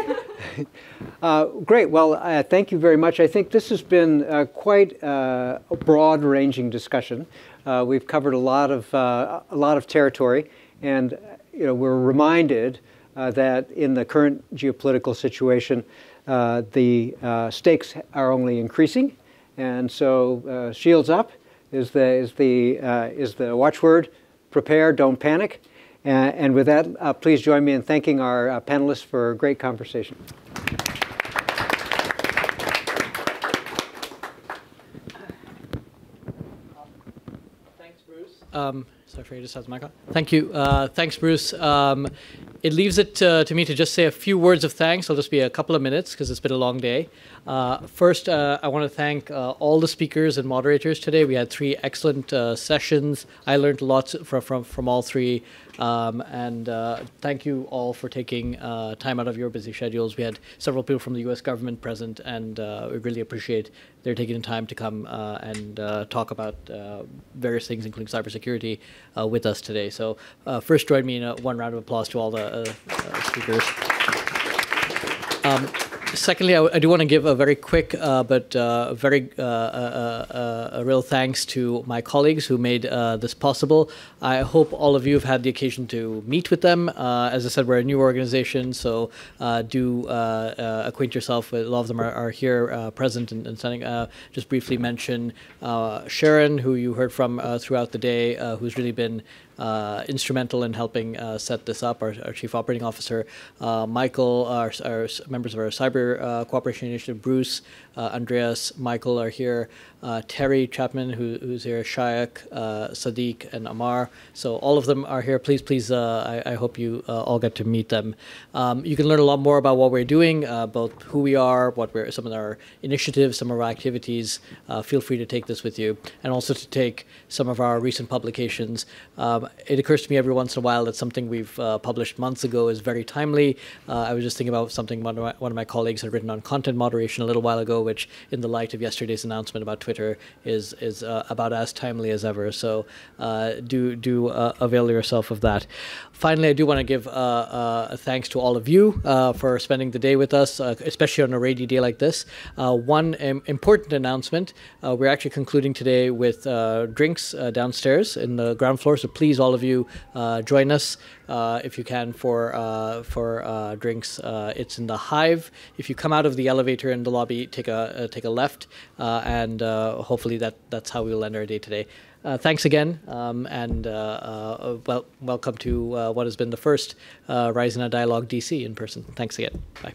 Great. Well, thank you very much. I think this has been quite a broad-ranging discussion. We've covered a lot of territory, and we're reminded that in the current geopolitical situation, the stakes are only increasing, and so shields up is the watchword. Prepare, don't panic. And with that, please join me in thanking our panelists for a great conversation. Thanks, Bruce. Sorry for you, just has mic on. Thank you. Thanks, Bruce. It leaves it to me to just say a few words of thanks. It'll just be a couple of minutes because it's been a long day. First, I want to thank all the speakers and moderators today. We had 3 excellent sessions. I learned lots from all 3. And thank you all for taking time out of your busy schedules. We had several people from the U.S. government present, and we really appreciate their taking the time to come and talk about various things, including cybersecurity, with us today. So first, join me in one round of applause to all the speakers. Secondly, I do want to give a very quick but a real thanks to my colleagues who made this possible. I hope all of you have had the occasion to meet with them. As I said, we're a new organization, so do acquaint yourself with, a lot of them are here present and standing. Just briefly mention Sharon, who you heard from throughout the day, who's really been instrumental in helping set this up, our Chief Operating Officer, Michael, our members of our Cyber Cooperation Initiative, Bruce, Andreas, Michael are here, Terry Chapman, who's here, Shayak, Sadiq, and Amar. So all of them are here. Please, I hope you all get to meet them. You can learn a lot more about what we're doing, both who we are, some of our initiatives, some of our activities. Feel free to take this with you, and also to take some of our recent publications. it occurs to me every once in a while that something we've published months ago is very timely. I was just thinking about something one of my colleagues had written on content moderation a little while ago, which in the light of yesterday's announcement about Twitter is about as timely as ever. So do avail yourself of that. Finally, I do want to give thanks to all of you for spending the day with us, especially on a rainy day like this. One important announcement, we're actually concluding today with drinks downstairs in the ground floor, so please all of you join us if you can for drinks. It's in the Hive. If you come out of the elevator in the lobby, take a left, and hopefully that's how we'll end our day today. Thanks again, and welcome to what has been the first Raisina Dialogue DC in person. Thanks again. Bye.